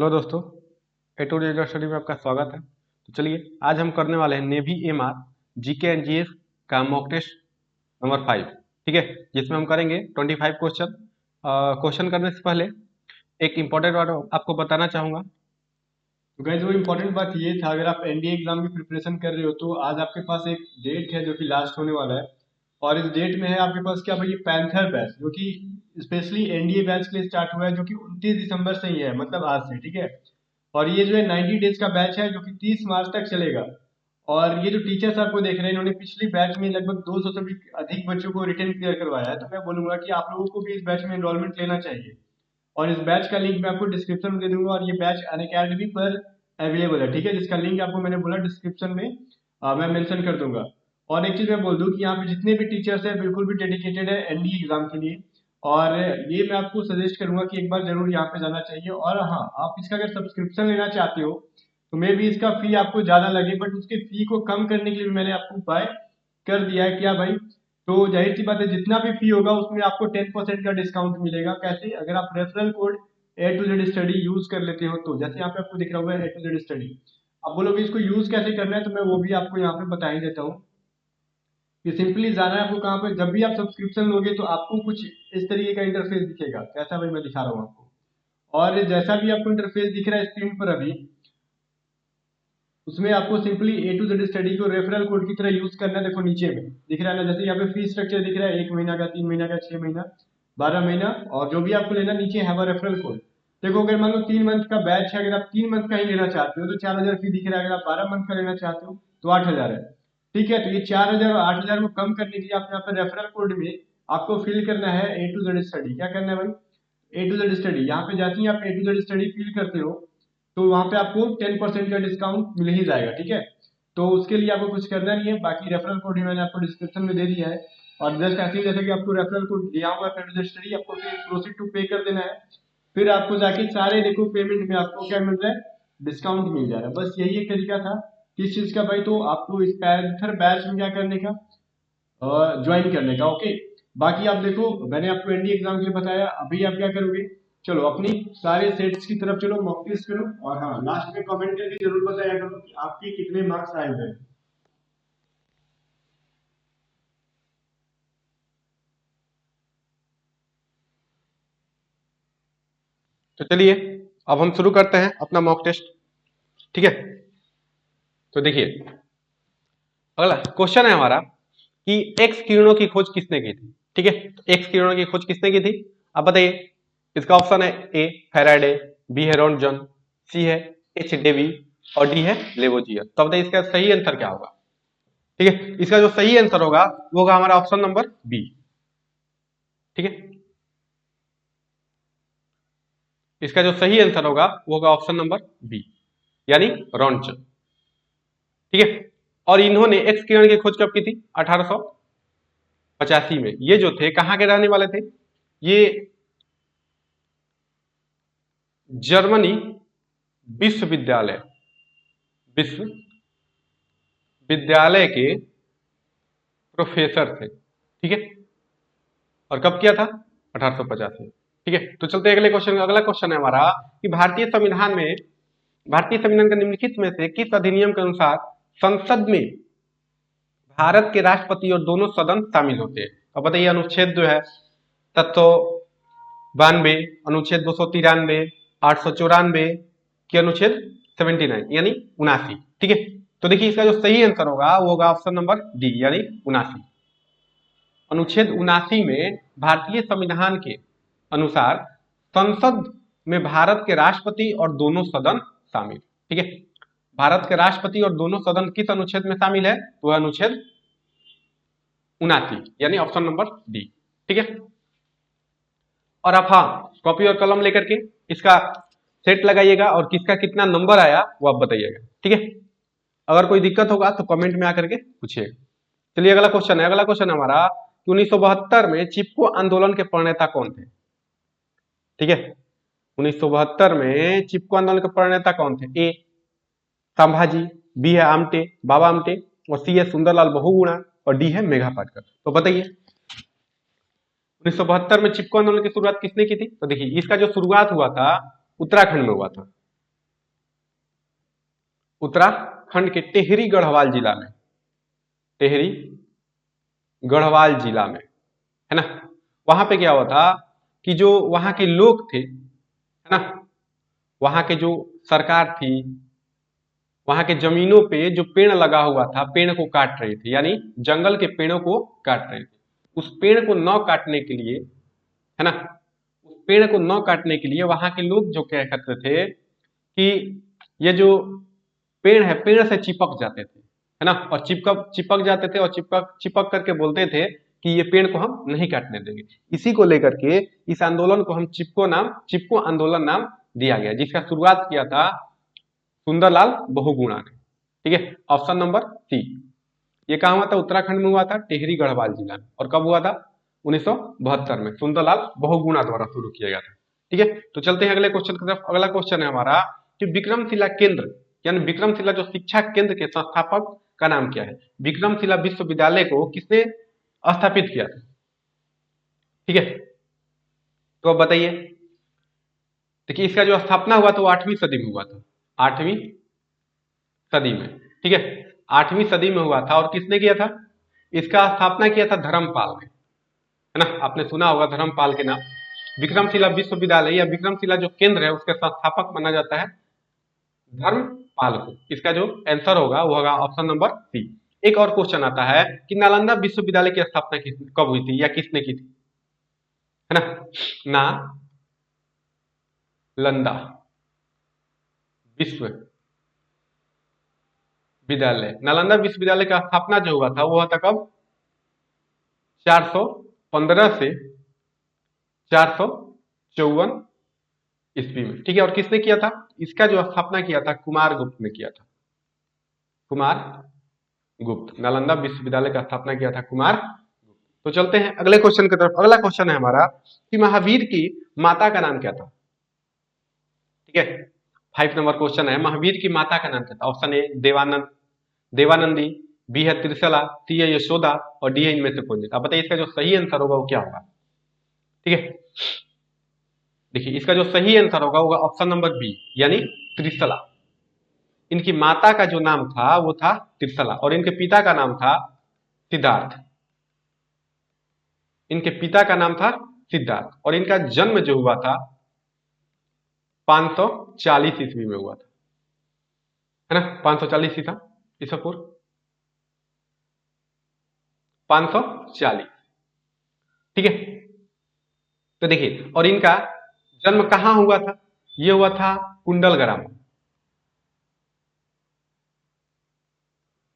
Hello दोस्तों, ए to Z study में आपका स्वागत है। तो चलिए आज हम करने वाले हैं navy MR GK and GS का मॉक टेस्ट नंबर 5। ठीक है, जिसमें हम करेंगे 25 क्वेश्चन। क्वेश्चन करने से पहले एक इम्पोर्टेंट बात आपको बताना चाहूँगा। तो गाइज वो इम्पोर्टेंट बात ये था, अगर आप एनडीए एग्जाम की प्रिपरेशन कर रहे हो तो आज आपके पास एक डेट है जो कि लास्ट होने वाला है। और इस डेट में है आपके पास क्या भाई, पैंथर बैच जो कि स्पेशली एनडीए बैच के लिए स्टार्ट हुआ है, जो कि 29 दिसंबर से ही है, मतलब आज से। ठीक है, और ये जो है 90 डेज का बैच है जो कि 30 मार्च तक चलेगा। और ये जो टीचर्स आपको देख रहे हैं, इन्होंने पिछली बैच में लगभग 200 से भी अधिक बच्चों को रिटर्न क्लियर करवाया है। तो मैं बोलूंगा कि आप लोगों को भी इस बैच में एनरोलमेंट लेना चाहिए। और इस बैच का लिंक मैं आपको डिस्क्रिप्शन में दे दूंगा, और ये बैच अनअकैडमी पर अवेलेबल है। ठीक है, जिसका लिंक आपको मैंने बोला डिस्क्रिप्शन में मैं मेंशन कर दूंगा। और एक चीज मैं बोल दूं कि यहाँ पे जितने भी टीचर्स हैं बिल्कुल भी डेडिकेटेड है एनडीए एग्जाम के लिए। और ये मैं आपको सजेस्ट करूंगा कि एक बार जरूर यहाँ पे जाना चाहिए। और हाँ, आप इसका अगर सब्सक्रिप्शन लेना चाहते हो तो मे भी इसका फी आपको ज्यादा लगे, बट उसके फी को कम करने के लिए भी मैंने आपको उपाय कर दिया है। क्या भाई, तो जाहिर सी बात है जितना भी फी होगा उसमें आपको 10% का डिस्काउंट मिलेगा। कैसे? अगर आप referral code A to Z study use कर लेते हो तो। जैसे यहाँ पे आपको दिख रहा होगा ए टू जेड स्टडी, अब बोलोगे इसको यूज कैसे करना है, तो मैं वो भी आपको यहाँ पे बता ही देता हूँ। कि सिंपली जाना है आपको कहाँ पे, जब भी आप सब्सक्रिप्शन लोगे तो आपको कुछ इस तरीके का इंटरफेस दिखेगा। कैसा भाई, मैं दिखा रहा हूँ आपको। और जैसा भी आपको इंटरफेस दिख रहा है स्क्रीन पर अभी, उसमें आपको simply A to Z study को रेफरल कोड की तरह यूज करना है। देखो नीचे में दिख रहा है ना, जैसे यहाँ पे फी स्ट्रक्चर दिख रहा है, 1 महीना का, 3 महीना का, 6 महीना, 12 महीना, और जो भी आपको लेना नीचे है वो रेफरल कोड। देखो अगर मान लो 3 मंथ का बैच है, अगर आप 3 मंथ का ही लेना चाहते हो तो 4,000 फी दिख रहा है। अगर आप 12 मंथ का लेना चाहते हो तो 8,000 है। ठीक है, तो ये 4,000 और 8,000 को कम करने के लिए आप यहाँ पे रेफरल कोड में आपको फिल करना है ए टू जेड स्टडी। क्या करना है भाई? ए टू जेड स्टडी। यहाँ पे जाते ही आप ए टू जेड स्टडी फिल करते हो तो वहां पे आपको 10% का डिस्काउंट मिल ही जाएगा। ठीक है, तो उसके लिए आपको कुछ करना नहीं है, बाकी रेफरल कोड भी मैंने आपको डिस्क्रिप्शन में दे दिया है। और जस्ट ऐसे ही जैसे कि आपको रेफरल कोड दिया हुआ है रजिस्ट्री, आपको फिर प्रोसीड टू पे कर देना है। फिर आपको जाके सारे देखो पेमेंट में आपको क्या मिल रहा है, डिस्काउंट मिल जा रहा है। बस यही एक तरीका था किस चीज का भाई, तो आपको इस पैंथर बैच में क्या करने का, ज्वाइन करने का। ओके, बाकी आप देखो मैंने आपको एनडी एग्जाम के लिए बताया, अभी आप क्या करोगे, चलो अपनी सारे सेट्स की तरफ चलो, मॉक टेस्ट करो। और हाँ, लास्ट में कमेंट करके जरूर बताया करो कि आपके कितने मार्क्स आए हुए हैं। तो चलिए अब हम शुरू करते हैं अपना मॉक टेस्ट। ठीक है, तो देखिए अगला क्वेश्चन है हमारा कि एक्स किरणों की खोज किसने की थी। ठीक है, एक्स किरणों की खोज किसने की थी आप बताइए। इसका ऑप्शन है ए फैराडे, बी है रॉन्टजन, सी है एच डेवी और डी है लेवोजियर। तो बताइए इसका सही आंसर क्या होगा। ठीक है, इसका जो सही आंसर होगा वो होगा हमारा ऑप्शन नंबर बी। ठीक है, इसका जो सही आंसर होगा वो होगा ऑप्शन नंबर बी, यानी रॉन्टजन। ठीक है, और इन्होंने एक्स किरण की खोज कब की थी? 1885 में। ये जो थे कहां के रहने वाले थे? ये जर्मनी विश्वविद्यालय विश्वविद्यालय के प्रोफेसर थे। ठीक है, और कब किया था? 1885। ठीक है, तो चलते हैं अगले क्वेश्चन। अगला क्वेश्चन है हमारा कि भारतीय संविधान के निम्नलिखित में से किस अधिनियम के अनुसार संसद में भारत के राष्ट्रपति और दोनों सदन शामिल होते हैं। अब बताइए अनुच्छेद जो है 792, अनुच्छेद 293, 894 के अनुच्छेद 79 यानी 79। ठीक है, तो देखिए इसका जो सही आंसर होगा वो होगा ऑप्शन नंबर डी, यानी 79। अनुच्छेद 79 में भारतीय संविधान के अनुसार संसद में भारत के राष्ट्रपति और दोनों सदन शामिल। ठीक है, भारत के राष्ट्रपति और दोनों सदन किस अनुच्छेद में शामिल है? तो अनुच्छेद 79 यानी ऑप्शन नंबर डी। ठीक है, और आप हाँ कॉपी और कलम लेकर के इसका सेट लगाइएगा और किसका कितना नंबर आया वो आप बताइएगा। ठीक है, अगर कोई दिक्कत होगा तो कमेंट में आकर के पूछिएगा। चलिए अगला क्वेश्चन है। अगला क्वेश्चन हमारा कि 1972 में चिपको आंदोलन के प्रणेता कौन थे। ठीक है, 1972 में चिपको आंदोलन के प्रणेता कौन थे? ए संभाजी, बी है आमटे बाबा आमटे, और सी है सुंदरलाल बहुगुणा, और डी है मेघा पाटकर। तो बताइए 1972 में चिपको आंदोलन की शुरुआत किसने की थी? तो देखिए इसका जो शुरुआत हुआ था उत्तराखंड में हुआ था। उत्तराखंड के टिहरी गढ़वाल जिला में, टिहरी गढ़वाल जिला में, है ना। वहां पे क्या हुआ था कि जो वहां के लोग थे, है ना, वहां के जो सरकार थी, वहां के जमीनों पे जो पेड़ लगा हुआ था, पेड़ को काट रहे थे, यानी जंगल के पेड़ों को काट रहे थे। उस पेड़ को न काटने के लिए, है ना, उस पेड़ को न काटने के लिए वहां के लोग जो क्या करते थे कि ये जो पेड़ है, पेड़ से चिपक जाते थे, है ना, और चिपक जाते थे, और चिपक चिपक करके बोलते थे कि ये पेड़ को हम नहीं काटने देंगे। इसी को लेकर के इस आंदोलन को हम चिपको आंदोलन नाम दिया गया, जिसका शुरुआत किया था सुंदरलाल बहुगुणा ने। ठीक है, ऑप्शन नंबर सी। ये कहा हुआ था? उत्तराखंड में हुआ था, टिहरी गढ़वाल जिला में। और कब हुआ था? 1972 में सुंदरलाल बहुगुणा द्वारा शुरू किया गया था। ठीक है, तो चलते हैं अगले क्वेश्चन की तरफ। अगला क्वेश्चन है हमारा कि विक्रमशिला केंद्र, यानी विक्रमशिला जो शिक्षा केंद्र के संस्थापक का नाम क्या है? विक्रमशिला विश्वविद्यालय को किसने स्थापित किया था? ठीक है, तो अब बताइए। देखिए, इसका जो स्थापना हुआ था वो 8वीं सदी में हुआ था, 8वीं सदी में। ठीक है, 8वीं सदी में हुआ था। और किसने किया था? इसका स्थापना किया था धर्मपाल ने, है ना। आपने सुना होगा धर्मपाल के नाम। विक्रमशिला विश्वविद्यालय या विक्रमशिला जो केंद्र है उसके संस्थापक माना जाता है धर्मपाल को। इसका जो आंसर होगा वो होगा ऑप्शन नंबर सी। एक और क्वेश्चन आता है कि नालंदा विश्वविद्यालय की स्थापना कब हुई थी या किसने की थी? है ना, नालंदा विश्वविद्यालय, नालंदा विश्वविद्यालय का स्थापना जो हुआ था वो हुआ था कब? 415 से 454 ईस्वी में। ठीक है, और किसने किया था? इसका जो स्थापना किया था कुमार गुप्त ने किया था, कुमार गुप्त। नालंदा विश्वविद्यालय का स्थापना किया था कुमार गुप्त। तो चलते हैं अगले क्वेश्चन की तरफ। अगला क्वेश्चन है हमारा कि महावीर की माता का नाम क्या था? ठीक है, 5 नंबर क्वेश्चन है, महावीर की माता का नाम क्या था? ऑप्शन ए देवानंदी, बी है त्रिशला, सी है यशोदा, और डी है इनमें से कोई नहीं। अब बताइए इसका जो सही आंसर होगा वो क्या होगा? ठीक है, देखिए इसका जो सही आंसर होगा ऑप्शन नंबर बी, यानी त्रिशला। इनकी माता का जो नाम था वो था त्रिशला, और इनके पिता का नाम था सिद्धार्थ। इनके पिता का नाम था सिद्धार्थ, और इनका जन्म जो हुआ था 540 ईस्वी में हुआ था, है ना। 540 ईसा पूर्व 540। ठीक है, तो देखिए, और इनका जन्म कहां हुआ था? यह हुआ था कुंडलग्राम,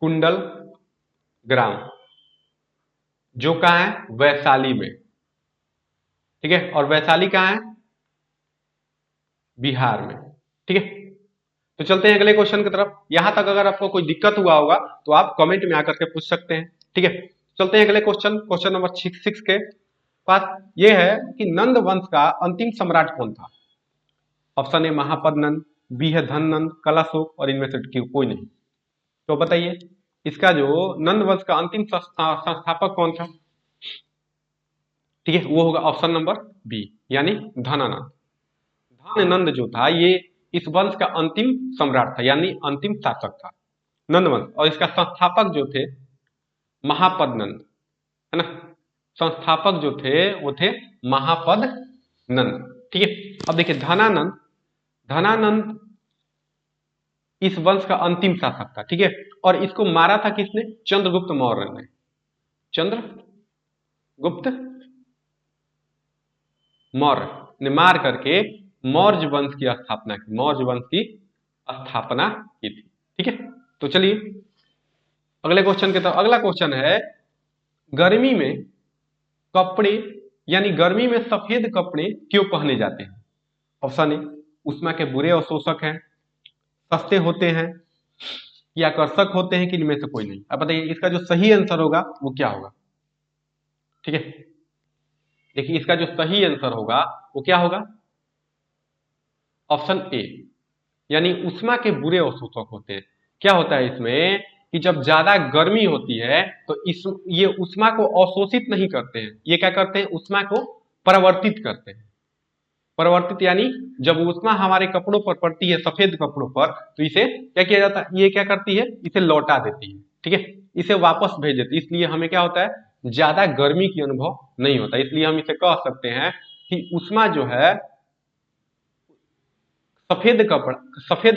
कुंडलग्राम जो कहां है? वैशाली में। ठीक है, और वैशाली कहां है? बिहार में। ठीक है, तो चलते हैं अगले क्वेश्चन की तरफ। यहां तक अगर आपको कोई दिक्कत हुआ होगा तो आप कमेंट में आकर के पूछ सकते हैं। ठीक है, चलते हैं अगले क्वेश्चन नंबर 6 के पास। यह है कि नंद वंश का अंतिम सम्राट कौन था? ऑप्शन ए महापद नंद, बी है धन नंद, कलाशोक, और इनमें से कोई नहीं। तो बताइए इसका जो नंद वंश का अंतिम संस्थापक कौन था? ठीक है, वो होगा ऑप्शन नंबर बी, यानी धनानंद। धनानंद जो था ये इस वंश का अंतिम सम्राट था, यानी अंतिम शासक था, नंद वंश। और इसका संस्थापक जो थे महापद नंद, है ना। संस्थापक जो थे वो थे महापद नंद। ठीक है, अब देखिए धनानंद इस वंश का अंतिम शासक था। ठीक है, और इसको मारा था किसने? चंद्रगुप्त मौर्य ने। चंद्रगुप्त मौर्य ने मार करके मौर्य वंश की स्थापना की, मौर्य वंश की स्थापना की थी। ठीक है, तो चलिए अगले क्वेश्चन की तरफ। अगला क्वेश्चन है गर्मी में कपड़े, यानी गर्मी में सफेद कपड़े क्यों पहने जाते हैं? ऑप्शन ए उष्मा के बुरे अवशोषक हैं, सस्ते होते हैं, या आकर्षक होते हैं, कि इनमें से कोई नहीं। अब बताइए इसका जो सही आंसर होगा वो क्या होगा? ठीक है, देखिए इसका जो सही आंसर होगा वो क्या होगा? ऑप्शन ए, यानी उष्मा के बुरे अवशोषक होते हैं। क्या होता है इसमें कि जब ज्यादा गर्मी होती है तो ये उष्मा को अवशोषित नहीं करते हैं, ये क्या करते हैं? उष्मा को परावर्तित करते हैं। परिवर्तित यानी जब ऊष्मा हमारे कपड़ों पर पड़ती है, सफेद कपड़ों पर, तो इसे क्या किया जाता है, ये क्या करती है, इसे लौटा देती है, ठीक है, इसे वापस भेज देती है। इसलिए हमें क्या होता है, ज्यादा गर्मी की अनुभव नहीं होता। इसलिए हम इसे कह सकते हैं कि ऊष्मा जो है, सफेद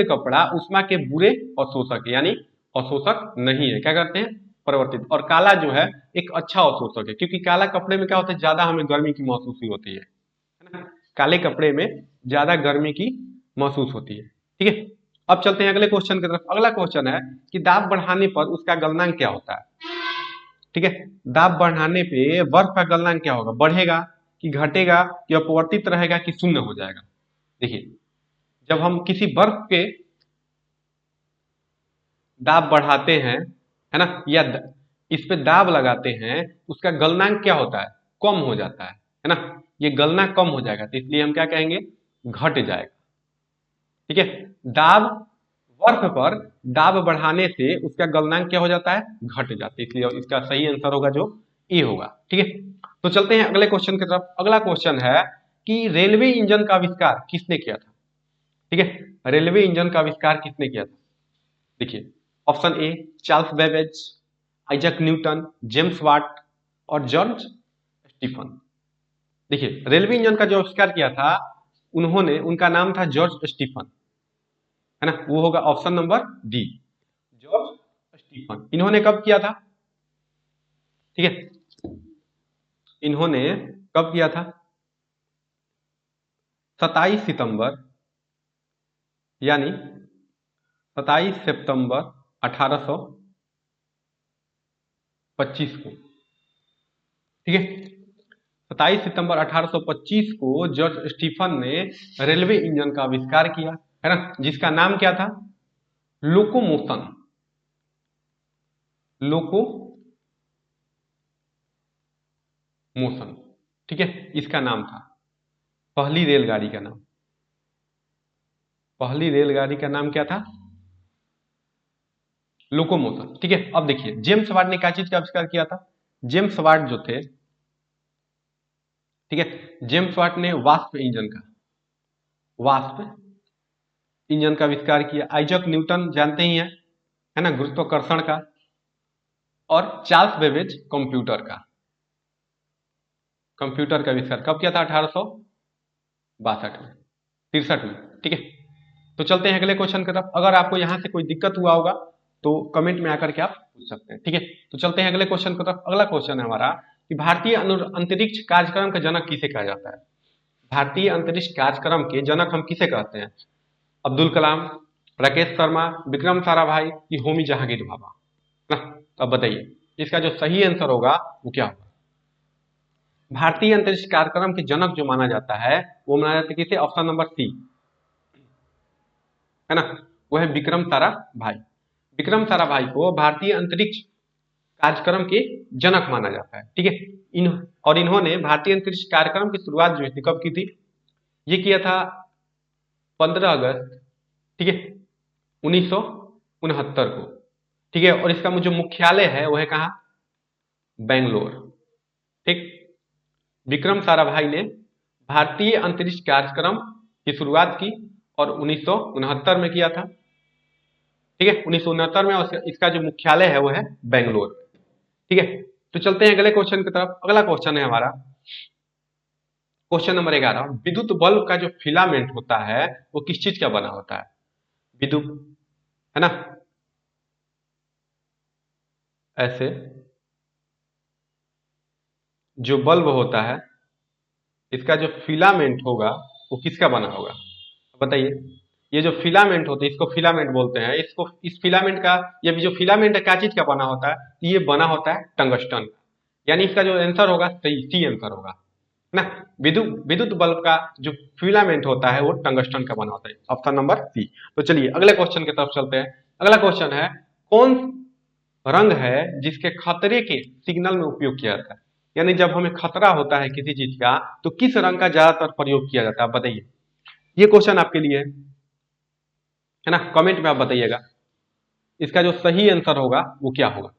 कपड़ा ऊष्मा के बुरे अवशोषक है, यानी अवशोषक नहीं है, क्या करते हैं, परिवर्तित। और काला जो है एक अच्छा अवशोषक है, क्योंकि काला कपड़े में क्या होता है, ज्यादा हमें गर्मी की महसूस होती है ना, काले कपड़े में ज्यादा गर्मी की महसूस होती है, ठीक है। अब चलते हैं अगले क्वेश्चन की तरफ। अगला क्वेश्चन है कि दाब बढ़ाने पर उसका गलनांक क्या होता है, ठीक है। दाब बढ़ाने पे बर्फ का गलनांक क्या होगा, बढ़ेगा कि घटेगा कि अपवर्तित रहेगा कि शून्य हो जाएगा। देखिए, जब हम किसी बर्फ के दाब बढ़ाते हैं, है ना, या इस पे दाब लगाते हैं, उसका गलनांक क्या होता है, कम हो जाता है ना, ये गलना कम हो जाएगा, तो इसलिए हम क्या कहेंगे, घट जाएगा, ठीक है। दाब, बर्फ पर दाब बढ़ाने से उसका गलनांक क्या हो जाता है, घट जाता है, इसलिए इसका सही आंसर होगा जो ए होगा, ठीक है। तो चलते हैं अगले क्वेश्चन की तरफ। अगला क्वेश्चन है कि रेलवे इंजन का आविष्कार किसने किया था, ठीक है। रेलवे इंजन का आविष्कार किसने किया था, देखिए, option A Charles Babbage, Isaac Newton, James Watt और जॉर्ज स्टीफन। देखिए, रेलवे इंजन का जो आविष्कार किया था उन्होंने, उनका नाम था जॉर्ज स्टीफन, है ना, वो होगा option number D, George Stephen. इन्होंने कब किया था, ठीक है, इन्होंने कब किया था, 27 सितंबर, यानी 27 सितंबर 1825 को, ठीक है। 27 सितंबर 1825 को जॉर्ज स्टीफन ने रेलवे इंजन का आविष्कार किया, है ना, जिसका नाम क्या था, लोकोमोशन, लोकोमोशन, ठीक है, इसका नाम था। पहली रेलगाड़ी का नाम, पहली रेलगाड़ी का नाम क्या था, लोकोमोशन, ठीक है। अब देखिए, जेम्स वाट ने क्या चीज का आविष्कार किया था, जेम्स वाट जो थे, ठीक है, जेम्स वाट ने वाष्प इंजन का, वाष्प इंजन का आविष्कार किया। आइजैक न्यूटन जानते ही हैं, है ना, गुरुत्वाकर्षण का। और चार्ल्स बेबेज कंप्यूटर का, कंप्यूटर का आविष्कार कब किया था, 1862 में, 63 में, ठीक है। तो चलते हैं अगले क्वेश्चन की तरफ। अगर आपको यहां से कोई दिक्कत हुआ होगा तो कमेंट में आकर के आप पूछ सकते हैं, ठीक है। तो चलते हैं अगले क्वेश्चन की तरफ। अगला क्वेश्चन है हमारा कि भारतीय अंतरिक्ष कार्यक्रम का जनक किसे कहा जाता है। भारतीय अंतरिक्ष कार्यक्रम के जनक हम किसे कहते हैं, अब्दुल कलाम, राकेश शर्मा, विक्रम साराभाई की होमी जहांगीर भाभा ना। तो अब बताइए इसका जो सही आंसर होगा वो क्या होगा। भारतीय अंतरिक्ष कार्यक्रम के जनक जो माना जाता है वो माना जाता है किसे, ऑप्शन नंबर सी, है ना, वो है विक्रम साराभाई। विक्रम साराभाई को भारतीय अंतरिक्ष कार्यक्रम के जनक माना जाता है, ठीक है। इन्होंने भारतीय अंतरिक्ष कार्यक्रम की शुरुआत जो थी कब की थी, ये किया था 15 अगस्त, ठीक है, 1969 को, ठीक है। और इसका जो मुख्यालय है वो है कहाँ, बेंगलोर, ठीक। विक्रम साराभाई ने भारतीय अंतरिक्ष कार्यक्रम की शुरुआत की और 1969 में किया था, ठीक है, 1969 में। और इसका जो मुख्यालय है वो है बेंगलोर, ठीक है। तो चलते हैं अगले क्वेश्चन की तरफ। अगला क्वेश्चन है हमारा क्वेश्चन नंबर 11। विद्युत बल्ब का जो फिलामेंट होता है वो किस चीज का बना होता है, विद्युत, है ना, ऐसे जो बल्ब होता है इसका जो फिलामेंट होगा वो किसका बना होगा, बताइए। ये जो फिलामेंट होते हैं इसको फिलामेंट बोलते हैं। इसको, इस फिलामेंट का, ये जो फिलामेंट है क्या चीज का बना होता है, ये बना होता है टंगस्टन का, यानी इसका जो आंसर होगा सही सी आंसर होगा ना। विद्युत विद्युत बल्ब का जो फिलामेंट होता है वो टंगस्टन का बना होता है, ऑप्शन नंबर सी। तो चलिए अगले क्वेश्चन की तरफ चलते हैं। अगला क्वेश्चन है कौन रंग है जिसके खतरे के सिग्नल में उपयोग किया जाता है, यानी जब हमें खतरा होता है किसी चीज का तो किस रंग का ज्यादातर प्रयोग किया जाता है, आप बताइए। ये क्वेश्चन आपके लिए है ना, कमेंट में आप बताइएगा इसका जो सही आंसर होगा वो क्या होगा,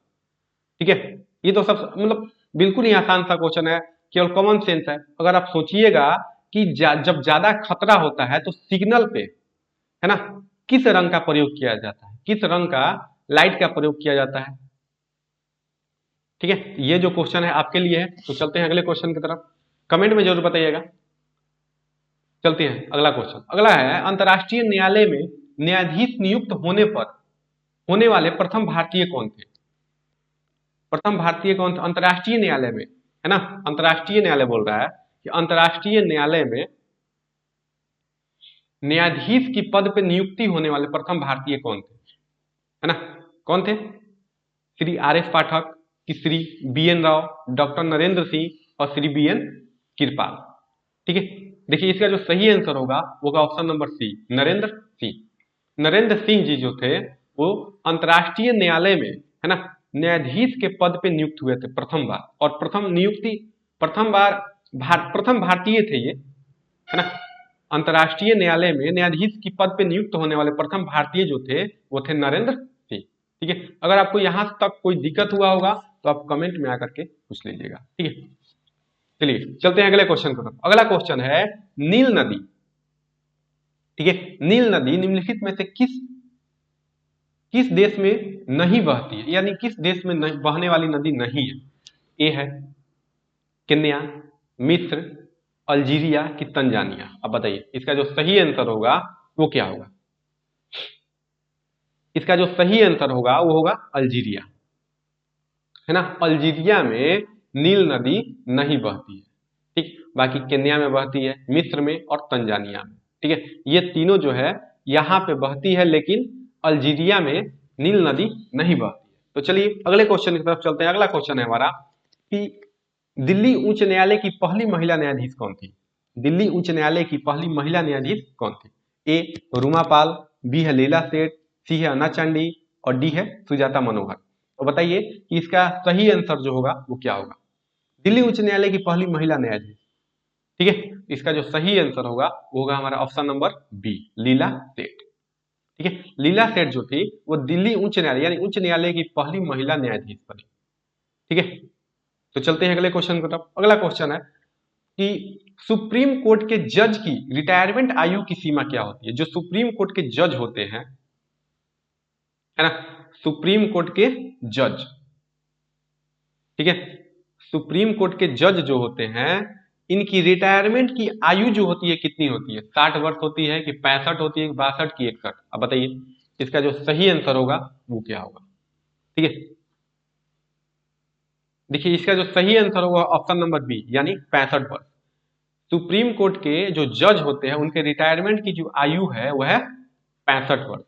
ठीक है। ये तो सब मतलब बिल्कुल ही आसान सा क्वेश्चन है, केवल कॉमन सेंस है। अगर आप सोचिएगा कि जब ज्यादा खतरा होता है तो सिग्नल पे, है ना, किस रंग का प्रयोग किया जाता है, किस रंग का लाइट का प्रयोग किया जाता है। ठीक है, ये जो क्वेश्चन है आपके लिए है। तो चलते हैं अगले क्वेश्चन की तरफ, कमेंट में जरूर बताइएगा। चलते हैं अगला क्वेश्चन। अगला है, अंतर्राष्ट्रीय न्यायालय में न्यायाधीश नियुक्त होने पर होने वाले प्रथम भारतीय कौन थे। प्रथम भारतीय कौन थे अंतर्राष्ट्रीय न्यायालय में, है ना, अंतर्राष्ट्रीय न्यायालय बोल रहा है कि अंतर्राष्ट्रीय न्यायालय में न्यायाधीश की पद पे नियुक्ति होने वाले प्रथम भारतीय कौन थे, है ना, कौन थे। श्री आर एस पाठक, कि Shri B N Rao, doctor Narendra Singh और श्री बी एन कृपाल। ठीक है, देखिए इसका जो सही आंसर होगा वो होगा option number C, Narendra Singh. Narendra Singh ji जो थे वो अंतर्राष्ट्रीय न्यायालय में, है ना, न्यायाधीश के पद पे नियुक्त हुए थे प्रथम बार, और प्रथम नियुक्ति प्रथम भारतीय थे ये, है ना। अंतर्राष्ट्रीय न्यायालय में न्यायाधीश की पद पे नियुक्त होने वाले प्रथम भारतीय जो थे वो थे नरेंद्र सिंह। ठीक है, अगर आपको यहां तक कोई दिक्कत हुआ होगा तो आप कमेंट में आकर के पूछ लीजिएगा। ठीक है, चलिए चलते हैं अगले क्वेश्चन की तरफ। अगला क्वेश्चन है, नील नदी, ठीक है, नील नदी निम्नलिखित में से किस देश में नहीं बहती है, यानी किस देश में नहीं बहने वाली नदी नहीं है। ए है केन्या, मिस्र, अल्जीरिया कि तंजानिया। अब बताइए इसका जो सही आंसर होगा वो क्या होगा। इसका जो सही आंसर होगा वो होगा अल्जीरिया, है ना। अल्जीरिया में नील नदी नहीं बहती है। ठीक, बाकी केन्या में बहती है, मिस्र में और तंजानिया में। ठीक है, ये तीनों जो है यहाँ पे बहती है, लेकिन अल्जीरिया में नील नदी नहीं बहती है। तो चलिए अगले क्वेश्चन की तरफ चलते हैं। अगला क्वेश्चन है हमारा कि दिल्ली उच्च न्यायालय की पहली महिला न्यायाधीश कौन थी। दिल्ली उच्च न्यायालय की पहली महिला न्यायाधीश कौन थी। ए रूमा पाल, बी है लीला सेठ, सी है अन्ना चांडी और डी है सुजाता मनोहर। तो बताइए कि इसका सही आंसर जो होगा वो क्या होगा। दिल्ली उच्च न्यायालय की पहली महिला न्यायाधीश, ठीक है, इसका जो सही आंसर होगा वो होगा हमारा ऑप्शन नंबर बी, लीला सेठ। ठीक है, लीला सेठ जो थी वो दिल्ली उच्च न्यायालय यानी उच्च न्यायालय की पहली महिला न्यायाधीश बनी। ठीक है, तो चलते हैं अगले क्वेश्चन की तरफ। अगला क्वेश्चन है कि सुप्रीम कोर्ट के जज की रिटायरमेंट आयु की सीमा क्या होती है। जो सुप्रीम कोर्ट के जज होते हैं, है ना, सुप्रीम कोर्ट के जज, ठीक है, सुप्रीम कोर्ट के जज जो होते हैं इनकी रिटायरमेंट की आयु जो होती है कितनी होती है। 60 वर्ष होती है कि 65 होती है कि 62 की 61। अब बताइए इसका जो सही आंसर होगा वो क्या होगा। ठीक है, देखिए इसका जो सही आंसर होगा ऑप्शन नंबर बी यानी 65 वर्ष। सुप्रीम कोर्ट के जो जज होते हैं उनके रिटायरमेंट की जो आयु है वह है 65 वर्ष।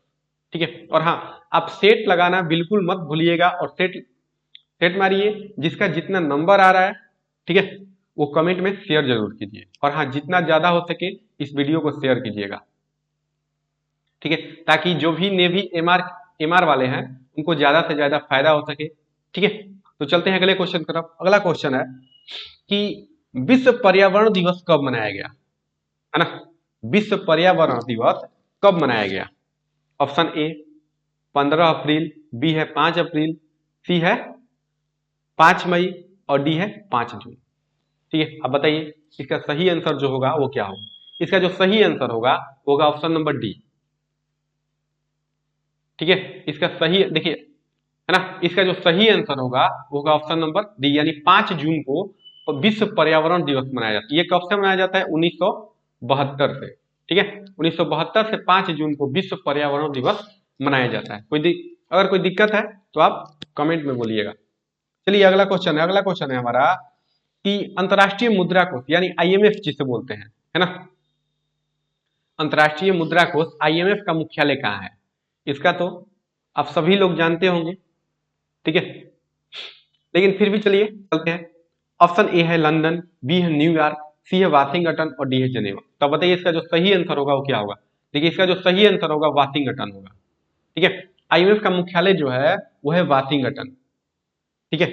ठीक है, और हाँ आप सेट लगाना बिल्कुल मत भूलिएगा, और सेट मारिए, जिसका जितना नंबर आ रहा है, ठीक है, वो कमेंट में शेयर जरूर कीजिए, और हाँ जितना ज्यादा हो सके इस वीडियो को शेयर कीजिएगा। ठीक है, ताकि जो भी नेवी एमआर वाले हैं उनको ज्यादा से ज्यादा फायदा हो सके। ठीक है, तो चलते हैं अगले क्वेश्चन की तरफ। अगला क्वेश्चन है कि विश्व पर्यावरण दिवस कब मनाया गया, है ना। विश्व पर्यावरण दिवस कब मनाया गया। ऑप्शन ए 15 अप्रैल, बी है 5 अप्रैल, सी है 5 मई और डी है 5 जून। ठीक है, अब बताइए इसका सही आंसर जो होगा वो क्या होगा। इसका जो सही आंसर होगा वो होगा ऑप्शन नंबर डी। ठीक है, इसका सही देखिए, है ना, इसका जो सही आंसर होगा वो होगा ऑप्शन नंबर डी यानी 5 जून को विश्व पर्यावरण दिवस मनाया जाता है। ये कब से मनाया जाता है, 1972 से। ठीक है, 1972 से 5 जून को विश्व पर्यावरण दिवस मनाया जाता है। अगर कोई दिक्कत है तो आप कमेंट में बोलिएगा। चलिए अगला क्वेश्चन है। अगला क्वेश्चन है हमारा कि अंतर्राष्ट्रीय मुद्रा कोष यानी आईएमएफ जिसे बोलते हैं, है ना, अंतर्राष्ट्रीय मुद्रा कोष आईएमएफ का मुख्यालय कहाँ है। इसका तो आप सभी लोग जानते होंगे, ठीक है, लेकिन फिर भी चलिए चलते हैं। ऑप्शन ए है लंदन, बी है न्यूयॉर्क, सी है वाशिंगटन और डी है जेनेवा। तो बताइए इसका जो सही आंसर होगा वो क्या होगा। देखिए इसका जो सही आंसर होगा वाशिंगटन होगा। ठीक है, आईएमएफ का मुख्यालय जो है वो है वाशिंगटन। ठीक है,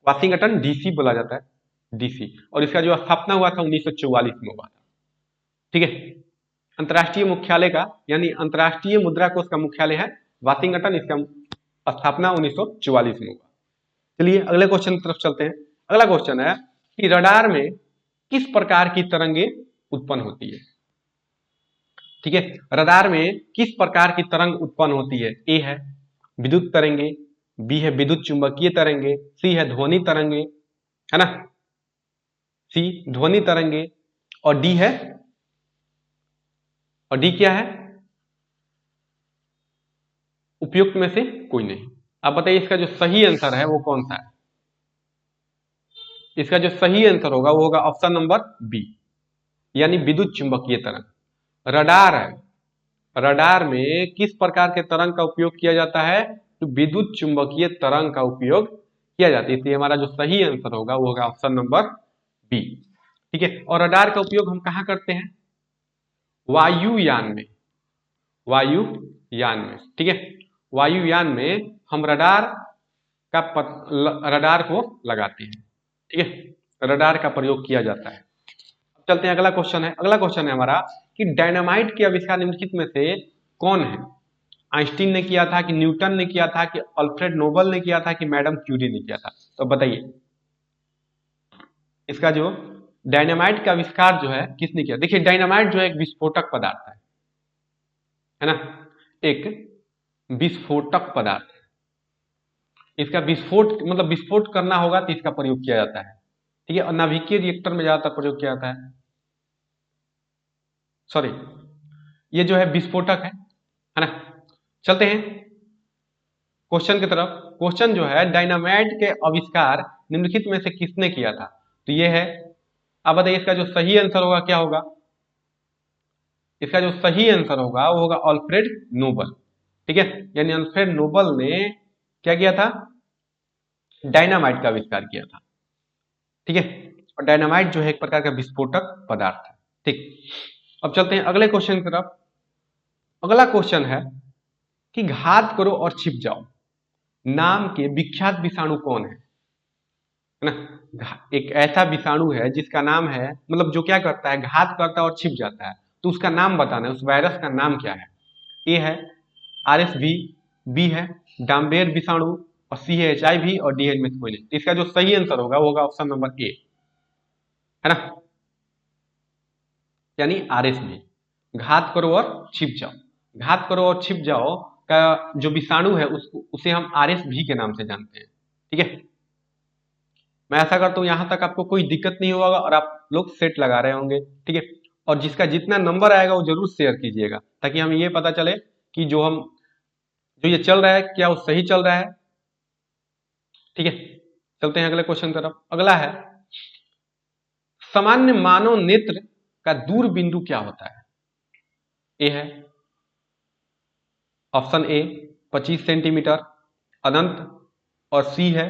वाशिंगटन डीसी बोला जाता है, डीसी, और इसका जो स्थापना हुआ था 1944 में हुआ था। ठीक है, अंतर्राष्ट्रीय मुख्यालय का यानी अंतर्राष्ट्रीय मुद्रा कोष का मुख्यालय है वाशिंगटन, इसका स्थापना 1944 में हुआ। चलिए अगले क्वेश्चन की तरफ चलते हैं। अगला क्वेश्चन है कि रडार में किस प्रकार की तरंगे उत्पन्न होती है। ठीक है, रडार में किस प्रकार की तरंग उत्पन्न होती है? ए है विद्युत तरंगे, बी है विद्युत चुंबकीय तरंगे, सी है ध्वनि तरंगे, है ना, सी ध्वनि तरंगे, और डी है, और डी क्या है? उपयुक्त में से कोई नहीं। आप बताइए इसका जो सही आंसर है वो कौन सा है? इसका जो सही आंसर होगा वो होगा ऑप्शन नंबर बी, यानी विद्युत चुंबकीय तरंग। रडार है, रडार में किस प्रकार के तरंग का उपयोग किया जाता है? तो विद्युत चुंबकीय तरंग का उपयोग किया जाता है, इसलिए हमारा जो सही आंसर होगा वो होगा ऑप्शन नंबर बी। ठीक है, और रडार का उपयोग हम कहां करते हैं? वायुयान में, वायुयान में। ठीक है, वायुयान में हम रडार को लगाते हैं। ठीक है, रडार का प्रयोग किया जाता है। अब चलते हैं, अगला क्वेश्चन है। अगला क्वेश्चन है हमारा कि डायनामाइट के आविष्कार निम्नलिखित में से कौन है? आइंस्टीन ने किया था कि न्यूटन ने किया था कि अल्फ्रेड नोबल ने किया था कि मैडम क्यूरी ने किया था? तो बताइए इसका जो डायनामाइट का आविष्कार जो है किसने किया? देखिए डायनामाइट जो है एक विस्फोटक पदार्थ है ना, एक विस्फोटक पदार्थ है। इसका विस्फोट मतलब विस्फोट करना होगा तो इसका प्रयोग किया जाता है। ठीक है, और नाभिकीय रिएक्टर में ज्यादातर प्रयोग किया जाता है। सॉरी, ये जो है विस्फोटक है ना। चलते हैं क्वेश्चन की तरफ। क्वेश्चन जो है डायनामाइट के आविष्कार निम्नलिखित में से किसने किया था? तो ये है। अब बताइए इसका जो सही आंसर होगा क्या होगा? इसका जो सही आंसर होगा वो होगा अल्फ्रेड नोबल। ठीक है, यानी अल्फ्रेड नोबल ने क्या किया था? डायनामाइट का आविष्कार किया था। ठीक है, और डायनामाइट जो है एक प्रकार का विस्फोटक पदार्थ है। ठीक, अब चलते हैं अगले क्वेश्चन की तरफ। अगला क्वेश्चन है कि घात करो और छिप जाओ नाम के विख्यात विषाणु कौन है ना? एक ऐसा विषाणु है जिसका नाम है, मतलब जो क्या करता है, घात करता है और छिप जाता है, तो उसका नाम बताना है, उस वायरस का नाम क्या है? ए है RSV, बी है डाम्बेर विषाणु, और सी है HIV, और डी है में कोई नहीं। इसका जो सही आंसर होगा वो होगा ऑप्शन नंबर ए, है ना, यानी RSV, घात करो और छिप जाओ। घात करो और छिप जाओ का जो विषाणु है उसे हम RSV के नाम से जानते हैं। ठीक है, मैं ऐसा करता हूं यहां तक आपको कोई दिक्कत नहीं होगा और आप लोग सेट लगा रहे होंगे। ठीक है, और जिसका जितना नंबर आएगा वो जरूर शेयर कीजिएगा ताकि हमें ये पता चले कि जो ये चल रहा है क्या वो सही चल रहा है। ठीक है, चलते हैं अगले क्वेश्चन की तरफ। अगला है सामान्य मानव नेत्र का दूर बिंदु क्या होता है? ए है ऑप्शन ए 25 सेंटीमीटर अनंत, और सी है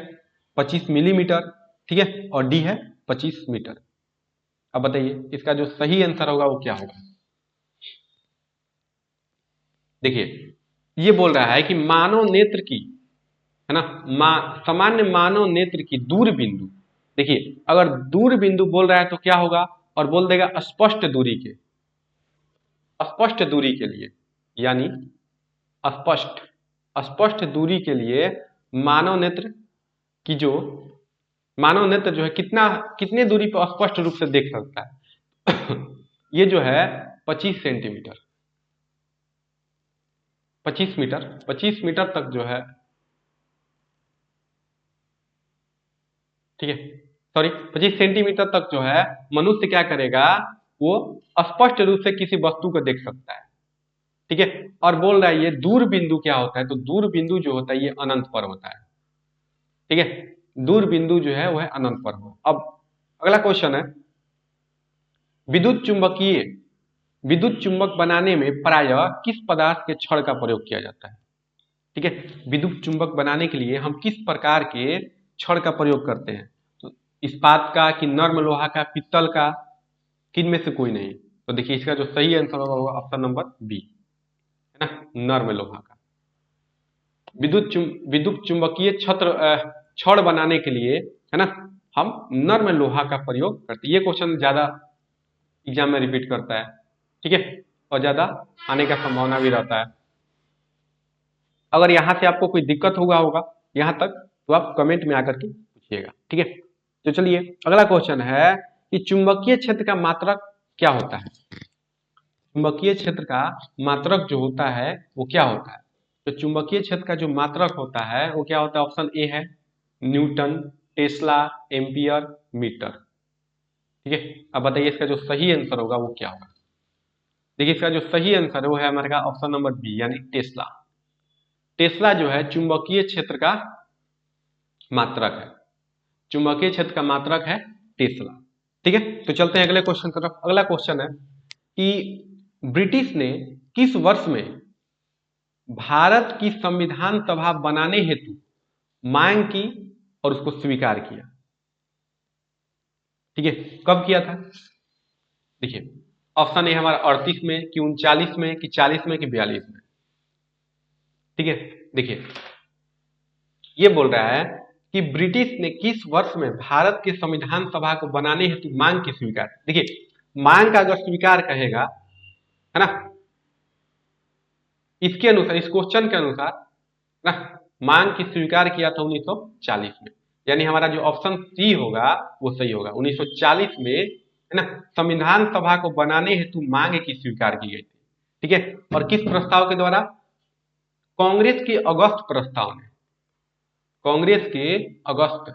25 मिलीमीटर, ठीक है, और डी है 25 मीटर। अब बताइए इसका जो सही आंसर होगा वो क्या होगा? देखिए ये बोल रहा है कि मानव नेत्र की, है ना, सामान्य मानव नेत्र की दूर बिंदु। देखिए अगर दूर बिंदु बोल रहा है तो क्या होगा? और बोल देगा स्पष्ट दूरी के, स्पष्ट दूरी के लिए, यानी स्पष्ट स्पष्ट दूरी के लिए मानव नेत्र की जो मानव नेत्र जो है कितने दूरी पर स्पष्ट रूप से देख सकता है? ये जो है 25 सेंटीमीटर, 25 मीटर, 25 मीटर तक जो है, ठीक है, सॉरी 25 सेंटीमीटर तक जो है मनुष्य क्या करेगा, वो स्पष्ट रूप से किसी वस्तु को देख सकता है। ठीक है, और बोल रहा है ये दूर बिंदु क्या होता है? तो दूर बिंदु जो होता है ये अनंत पर होता है। ठीक है, दूर बिंदु जो है वह अनंत पर हो। अब अगला क्वेश्चन है विद्युत चुंबक बनाने में प्रायः किस पदार्थ के छड़ का प्रयोग किया जाता है? ठीक है, विद्युत चुंबक बनाने के लिए हम किस प्रकार के छड़ का प्रयोग करते हैं? तो इस्पात का कि नर्म लोहा का, पित्तल का, किन में से कोई नहीं? तो देखिए इसका जो सही आंसर होगा ऑप्शन नंबर बी, है ना, नर्म लोहा का। विद्युत चुंबकीय छड़ बनाने के लिए, है ना, हम नर्म लोहा का प्रयोग करते हैं। ये क्वेश्चन ज्यादा एग्जाम में रिपीट करता है। ठीक है, और ज्यादा आने का संभावना भी रहता है। अगर यहां से आपको कोई दिक्कत होगा यहां तक तो आप कमेंट में आकर के पूछिएगा। ठीक है, तो चलिए अगला क्वेश्चन है कि चुंबकीय क्षेत्र का मात्रक क्या होता है? चुंबकीय क्षेत्र का मात्रक जो होता है वो क्या होता है? तो चुंबकीय क्षेत्र का जो मात्रक होता है वो क्या होता है? ऑप्शन ए है न्यूटन, टेस्ला, एम्पियर, मीटर। ठीक है, अब बताइए इसका जो सही आंसर होगा वो क्या होगा? देखिए इसका जो सही आंसर है वो है हमारे ऑप्शन नंबर बी यानी टेस्ला। टेस्ला जो है चुंबकीय क्षेत्र का मात्रक है, चुंबकीय क्षेत्र का मात्रक है टेस्ला। ठीक है, तो चलते हैं अगले क्वेश्चन की तरफ। अगला क्वेश्चन है कि ब्रिटिश ने किस वर्ष में भारत की संविधान सभा बनाने हेतु मांग की और उसको स्वीकार किया? ठीक है, कब किया था? देखिए ऑप्शन ए हमारा 38 में कि 39 में कि 40 में कि 42 में। ठीक है, देखिए ये बोल रहा है कि ब्रिटिश ने किस वर्ष में भारत के संविधान सभा को बनाने हेतु मांग की स्वीकार। देखिए मांग का अगर स्वीकार कहेगा है ना, इसके अनुसार, इस क्वेश्चन के अनुसार ना, मांग की स्वीकार किया था 1940 में, यानी हमारा जो ऑप्शन सी होगा वो सही होगा। 1940 में है ना संविधान सभा को बनाने हेतु मांग की स्वीकार की गई थी। ठीक है, और किस प्रस्ताव के द्वारा? कांग्रेस के अगस्त प्रस्ताव ने, कांग्रेस के अगस्त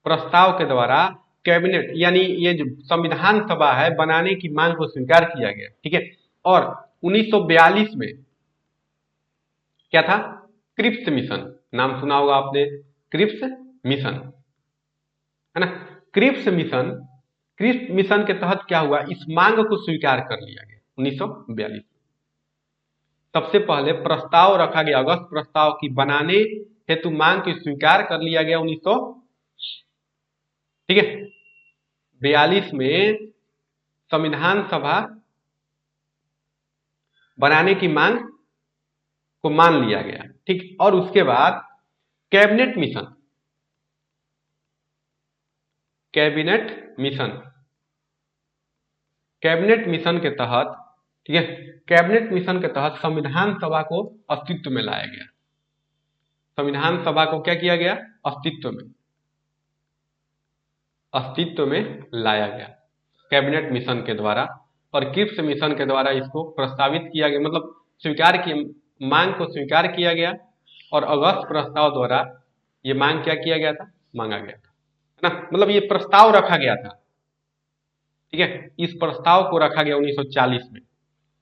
प्रस्ताव के द्वारा कैबिनेट यानी ये जो संविधान सभा है बनाने की मांग को स्वीकार किया गया। ठीक है, और 1942 में क्या था? क्रिप्स मिशन, नाम सुना होगा आपने, क्रिप्स मिशन है ना। क्रिप्स मिशन, क्रिप्स मिशन के तहत क्या हुआ? इस मांग को स्वीकार कर लिया गया 1942। सबसे पहले प्रस्ताव रखा गया, अगस्त प्रस्ताव की बनाने हेतु मांग को स्वीकार कर लिया गया 1900, ठीक है, 42 में संविधान सभा बनाने की मांग को मान लिया गया। ठीक, और उसके बाद cabinet mission, cabinet mission, cabinet mission के तहत, ठीक है, कैबिनेट मिशन के तहत संविधान सभा को अस्तित्व में लाया गया। संविधान सभा को क्या किया गया? अस्तित्व में, अस्तित्व में लाया गया कैबिनेट मिशन के द्वारा। और क्रिप्स मिशन के द्वारा इसको प्रस्तावित किया गया, मतलब स्वीकार किया, मांग को स्वीकार किया गया। और अगस्त प्रस्ताव द्वारा ये मांग क्या किया गया था? मांगा गया था, है ना, मतलब ये प्रस्ताव रखा गया था। ठीक है, इस प्रस्ताव को रखा गया 1940 में,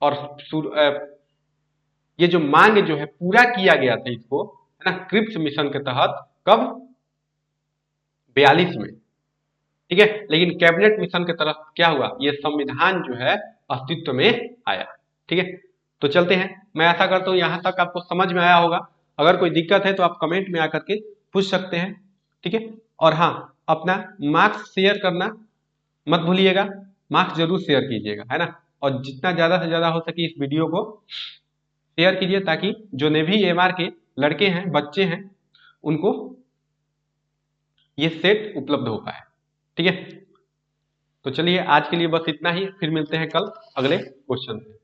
और ये जो मांग जो है पूरा किया गया था इसको, है ना, क्रिप्स मिशन के तहत। कब? 42 में। ठीक है, लेकिन कैबिनेट मिशन की तरफ क्या हुआ? ये संविधान जो है अस्तित्व में आया। ठीक है, तो चलते हैं। मैं ऐसा करता हूं यहां तक आपको समझ में आया होगा। अगर कोई दिक्कत है तो आप कमेंट में आकर के पूछ सकते हैं। ठीक है, और हाँ, अपना मार्क्स शेयर करना मत भूलिएगा, मार्क्स जरूर शेयर कीजिएगा, है ना। और जितना ज्यादा से ज्यादा हो सके इस वीडियो को शेयर कीजिए, ताकि जो नेवी एमआर के लड़के हैं, बच्चे हैं, उनको ये सेट उपलब्ध हो पाए। ठीक है, तो चलिए आज के लिए बस इतना ही, फिर मिलते हैं कल अगले क्वेश्चन में।